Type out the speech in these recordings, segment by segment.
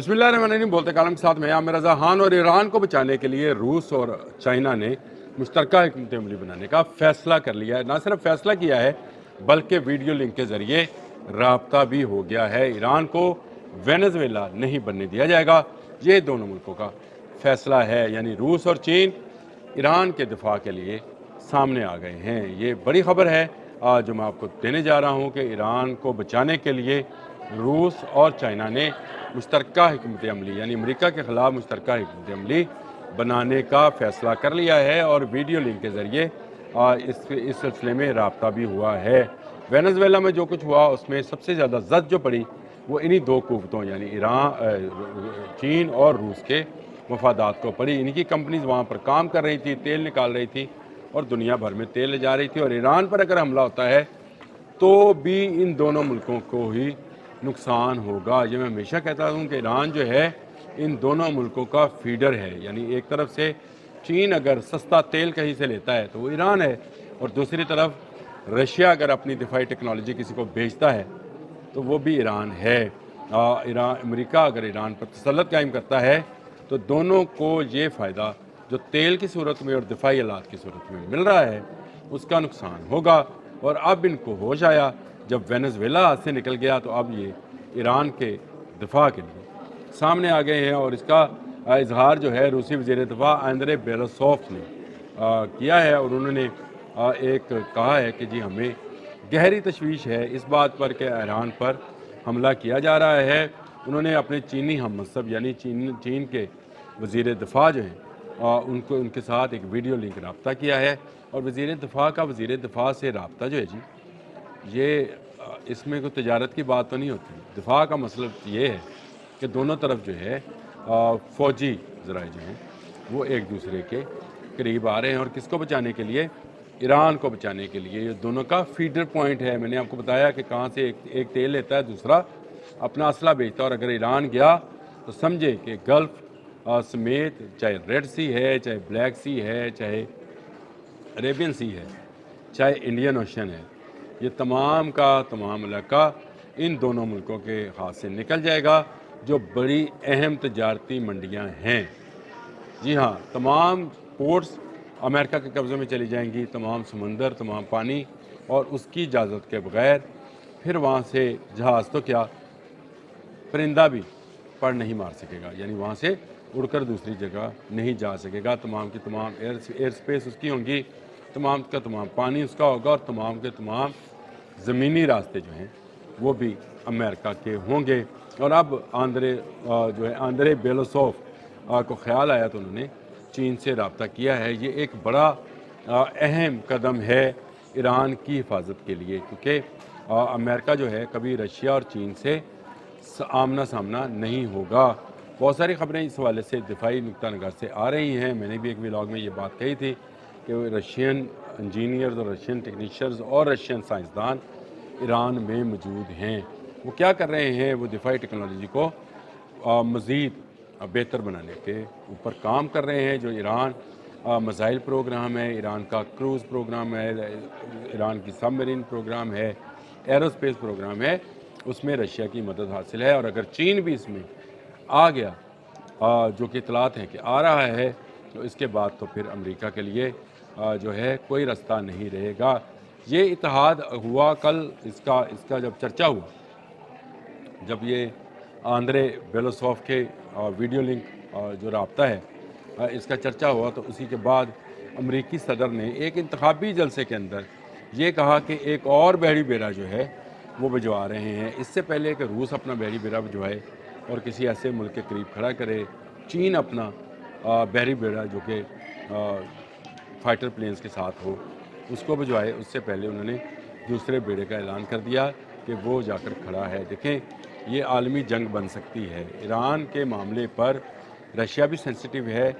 बिस्मिल्लाहिर्रहमानिर्रहीम। बोलते कालम के साथ मैं आमिर रज़ा खान। और ईरान को बचाने के लिए रूस और चाइना ने मुश्तरका हिकमत अमली बनाने का फ़ैसला कर लिया है। ना सिर्फ फ़ैसला किया है बल्कि वीडियो लिंक के ज़रिए राब्ता भी हो गया है। ईरान को वेनेज़ुएला नहीं बनने दिया जाएगा, ये दोनों मुल्कों का फ़ैसला है। यानी रूस और चीन ईरान के दिफा के लिए सामने आ गए हैं। ये बड़ी ख़बर है जो मैं आपको देने जा रहा हूँ कि ईरान को बचाने के लिए रूस और चाइना ने मुश्तरका हिकमत अमली यानी अमेरिका के ख़िलाफ़ मुश्तरका हिकमत अमली बनाने का फ़ैसला कर लिया है। और वीडियो लिंक के ज़रिए इस सिलसिले में राब्ता भी हुआ है। वेनेज़ुएला में जो कुछ हुआ उसमें सबसे ज़्यादा ज़द जो पड़ी वो इन्हीं दो कुव्वतों यानी चीन और रूस के मफादात को पड़ी। इनकी कंपनीज वहाँ पर काम कर रही थी, तेल निकाल रही थी और दुनिया भर में तेल ले जा रही थी। और ईरान पर अगर हमला होता है तो भी इन दोनों मुल्कों को ही नुकसान होगा। ये मैं हमेशा कहता हूँ कि ईरान जो है इन दोनों मुल्कों का फीडर है। यानी एक तरफ से चीन अगर सस्ता तेल कहीं से लेता है तो वो ईरान है, और दूसरी तरफ रशिया अगर अपनी दिफाई टेक्नोलॉजी किसी को बेचता है तो वो भी ईरान है। अमेरिका अगर ईरान पर तसल्लुत कायम करता है तो दोनों को ये फ़ायदा जो तेल की सूरत में और दिफाई आलात की सूरत में मिल रहा है उसका नुकसान होगा। और अब इनको होश आया जब वेनेज़ुएला हाथ से निकल गया तो अब ये ईरान के दिफा के लिए सामने आ गए हैं। और इसका इजहार जो है रूसी वज़ीर दिफा आंद्रे बेलोसोफ ने किया है। और उन्होंने एक कहा है कि जी हमें गहरी तशवीश है इस बात पर कि ईरान पर हमला किया जा रहा है। उन्होंने अपने चीनी हममसब यानी चीन के वज़ीर दिफा जो हैं उनके साथ एक वीडियो लिंक रब्ता किया है। और वज़ीर दिफा का वज़ीर दिफा से रब्ता जो है जी ये इसमें कोई तजारत की बात तो नहीं होती। दिफा का मतलब ये है कि दोनों तरफ जो है फ़ौजी ज़राए जो हैं वो एक दूसरे के करीब आ रहे हैं। और किसको बचाने के लिए? ईरान को बचाने के लिए। ये दोनों का फीडर पॉइंट है। मैंने आपको बताया कि कहाँ से एक तेल लेता है, दूसरा अपना असला बेचता है। और अगर ईरान गया तो समझे कि गल्फ़ समेत चाहे रेड सी है, चाहे ब्लैक सी है, चाहे अरेबियन सी है, चाहे इंडियन ओशन है, ये तमाम का तमाम इलाका इन दोनों मुल्कों के हाथ से निकल जाएगा जो बड़ी अहम तजारती मंडियां हैं। जी हाँ, तमाम पोर्ट्स अमेरिका के कब्ज़े में चली जाएंगी, तमाम समंदर, तमाम पानी, और उसकी इजाज़त के बग़ैर फिर वहाँ से जहाज़ तो क्या परिंदा भी पर नहीं मार सकेगा। यानी वहाँ से उड़कर दूसरी जगह नहीं जा सकेगा। तमाम की तमाम एयर स्पेस उसकी होंगी, तमाम का तमाम पानी उसका होगा, और तमाम के तमाम ज़मीनी रास्ते जो हैं वो भी अमेरिका के होंगे। और अब आंद्रे बेलोसोफ को ख्याल आया तो उन्होंने चीन से रब्ता किया है। ये एक बड़ा अहम कदम है ईरान की हिफाजत के लिए, क्योंकि अमेरिका जो है कभी रशिया और चीन से आमना सामना नहीं होगा। बहुत सारी ख़बरें इस हवाले से दिफाई नुक्ता नगार से आ रही हैं। मैंने भी एक व्लॉग में ये बात कही थी कि रशियन इंजीनियर्स और रशियन टेक्नीशियंस और रशियन साइंसदान ईरान में मौजूद हैं। वो क्या कर रहे हैं? वो दिफाई टेक्नोलॉजी को मज़ीद बेहतर बनाने के ऊपर काम कर रहे हैं। जो ईरान मिसाइल प्रोग्राम है, ईरान का क्रूज़ प्रोग्राम है, ईरान की सबमरीन प्रोग्राम है, एरोस्पेस प्रोग्राम है, उसमें रशिया की मदद हासिल है। और अगर चीन भी इसमें आ गया, जो कि इतलात हैं कि आ रहा है, तो इसके बाद तो फिर अमेरिका के लिए जो है कोई रास्ता नहीं रहेगा। ये इत्तेहाद हुआ कल, इसका जब चर्चा हुआ, जब ये आंद्रे बेलोसोफ के वीडियो लिंक जो राब्ता है इसका चर्चा हुआ, तो उसी के बाद अमेरिकी सदर ने एक इंतखाबी जलसे के अंदर ये कहा कि एक और बहरी बेड़ा जो है वो भिजवा रहे हैं। इससे पहले कि रूस अपना बहरी बेड़ा भिजवाए और किसी ऐसे मुल्क के करीब खड़ा करे, चीन अपना बहरी बेड़ा जो कि फाइटर प्लेन्स के साथ हो उसको भिजवाए, उससे पहले उन्होंने दूसरे बेड़े का ऐलान कर दिया कि वो जाकर खड़ा है। देखें, ये आलमी जंग बन सकती है। ईरान के मामले पर रशिया भी सेंसिटिव है,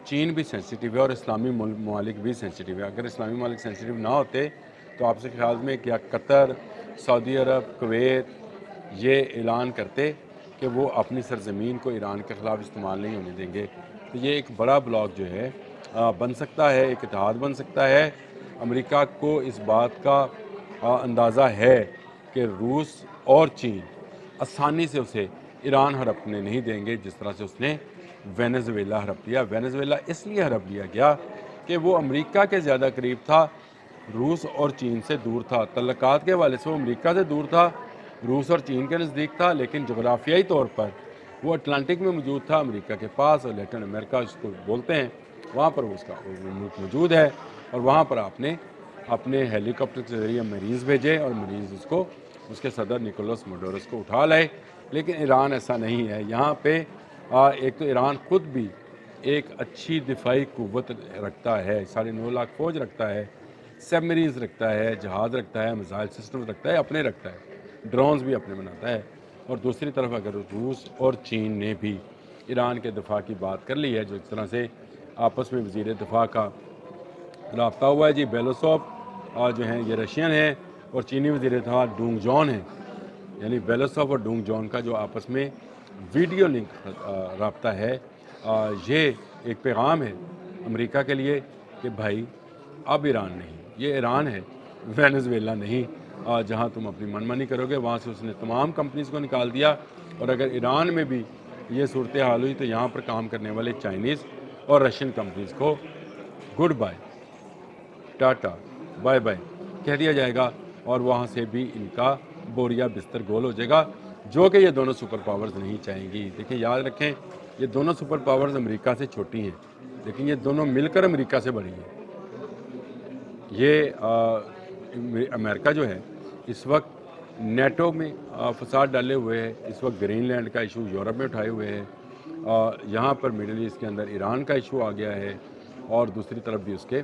चीन भी सेंसिटिव है, और इस्लामी ममालिक भी सेंसिटिव है। अगर इस्लामी ममालिक सेंसिटिव ना होते तो आपसे ख्याल में क्या कतर, सऊदी अरब, कुवैत ये ऐलान करते कि वो अपनी सरजमीन को ईरान के ख़िलाफ़ इस्तेमाल नहीं होने देंगे। तो ये एक बड़ा ब्लॉक जो है बन सकता है, एक इत्तेहाद बन सकता है। अमेरिका को इस बात का अंदाज़ा है कि रूस और चीन आसानी से उसे ایران ہڑپنے نہیں دیں گے جس طرح سے اس نے وینزویلا ہڑپ لیا۔ وینزویلا اس لیے ہڑپ لیا گیا کہ وہ امریکہ کے زیادہ قریب تھا، روس اور چین سے دور تھا۔ تعلقات کے حوالے سے وہ امریکہ سے دور تھا، روس اور چین کے نزدیک تھا، لیکن جغرافیائی طور پر وہ اٹلانٹک میں موجود تھا، امریکہ کے پاس، اور لیٹن امریکہ اس کو بولتے ہیں، وہاں پر وہ اس کا ملک موجود ہے، اور وہاں پر آپ نے اپنے ہیلی کاپٹر کے ذریعے مریض بھیجے اور مریض اس کو اس کے صدر نکولس مڈورس کو اٹھا لائے۔ لیکن ایران ایسا نہیں ہے۔ یہاں پہ ایک تو ایران خود بھی ایک اچھی دفاعی قوت رکھتا ہے، 9.5 لاکھ فوج رکھتا ہے، سب مریض رکھتا ہے، جہاز رکھتا ہے، میزائل سسٹم رکھتا ہے، اپنے رکھتا ہے، ڈرونز بھی اپنے بناتا ہے۔ اور دوسری طرف اگر روس اور چین نے بھی ایران کے دفاع کی بات کر لی ہے، جو اس طرح سے آپس میں وزیر دفاع کا رابطہ ہوا ہے، جی بیلوسوف جو ہیں یہ رشین ہیں، اور چینی وزیر دفاع ڈونگ جون ہیں، یعنی بیلوسوف اور ڈونگ جون کا جو آپس میں ویڈیو لنک رابطہ ہے، یہ ایک پیغام ہے امریکہ کے لیے کہ بھائی اب ایران نہیں، یہ ایران ہے، وینزویلا نہیں، جہاں تم اپنی من مانی کرو گے۔ وہاں سے اس نے تمام کمپنیز کو نکال دیا، اور اگر ایران میں بھی یہ صورتحال ہوئی تو یہاں پر کام کرنے والے چائنیز اور رشین کمپنیز کو good bye, ta ta, bye bye کہہ دیا جائے گا، اور وہاں سے بھی ان کا بوریا بستر گول ہو جائے گا، جو کہ یہ دونوں سپر پاورز نہیں چاہیں گی۔ دیکھیں، یاد رکھیں، یہ دونوں سپر پاورز امریکہ سے چھوٹی ہیں، لیکن یہ دونوں مل کر امریکہ سے بڑی ہیں۔ یہ امریکہ جو ہے اس وقت نیٹو میں فساد ڈالے ہوئے ہے، اس وقت گرین لینڈ کا ایشو یورپ میں اٹھائے ہوئے ہے، یہاں پر مڈل ایسٹ کے اندر ایران کا ایشو آ گیا ہے، اور دوسری طرف بھی اس کے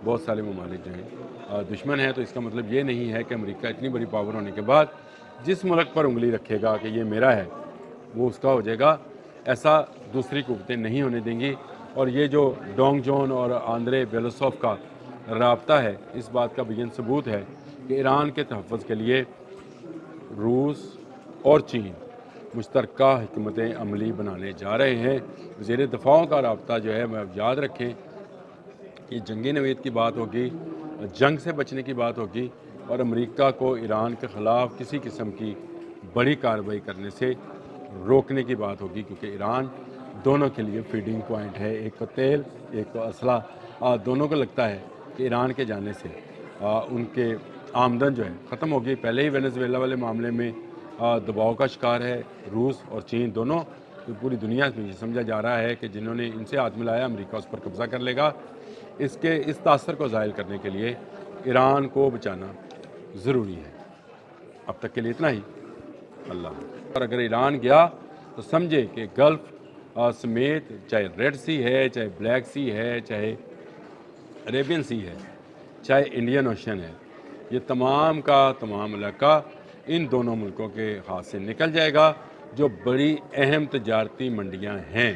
بہت سارے ممالک جو ہیں دشمن ہیں۔ تو اس کا مطلب یہ نہیں ہے کہ امریکہ اتنی بڑی پاور ہونے کے بعد جس ملک پر انگلی رکھے گا کہ یہ میرا ہے وہ اس کا ہو جائے گا، ایسا دوسری قوتیں نہیں ہونے دیں گی۔ اور یہ جو ڈونگ جون اور آندرے بیلوسوف کا رابطہ ہے، اس بات کا بین ثبوت ہے کہ ایران کے تحفظ کے لیے روس اور چین مشترکہ حکمت عملی بنانے جا رہے ہیں۔ وزیر دفاعوں کا رابطہ جو ہے، میں یاد رکھیں کہ جنگی نوید کی بات ہوگی، جنگ سے بچنے کی بات ہوگی، اور امریکہ کو ایران کے خلاف کسی قسم کی بڑی کارروائی کرنے سے روکنے کی بات ہوگی، کیونکہ ایران دونوں کے لیے فیڈنگ پوائنٹ ہے، ایک کو تیل، ایک کو اسلحہ، دونوں کو لگتا ہے کہ ایران کے جانے سے ان کے آمدن جو ہے ختم ہوگی۔ پہلے ہی وینزویلا والے معاملے میں دباؤ کا شکار ہے روس اور چین دونوں، تو پوری دنیا میں یہ سمجھا جا رہا ہے کہ جنہوں نے ان سے ہاتھ ملایا امریکہ اس پر قبضہ کر لے گا۔ اس تاثر کو ظاہر کرنے کے لیے ایران کو بچانا ضروری ہے۔ اب تک کے لیے اتنا ہی، اللہ حافظ۔ اور اگر ایران گیا تو سمجھے کہ گلف سمیت، چاہے ریڈ سی ہے، چاہے بلیک سی ہے، چاہے عریبین سی ہے، چاہے انڈین اوشن ہے، یہ تمام کا تمام علاقہ ان دونوں ملکوں کے ہاتھ سے نکل جائے گا، جو بڑی اہم تجارتی منڈیاں ہیں۔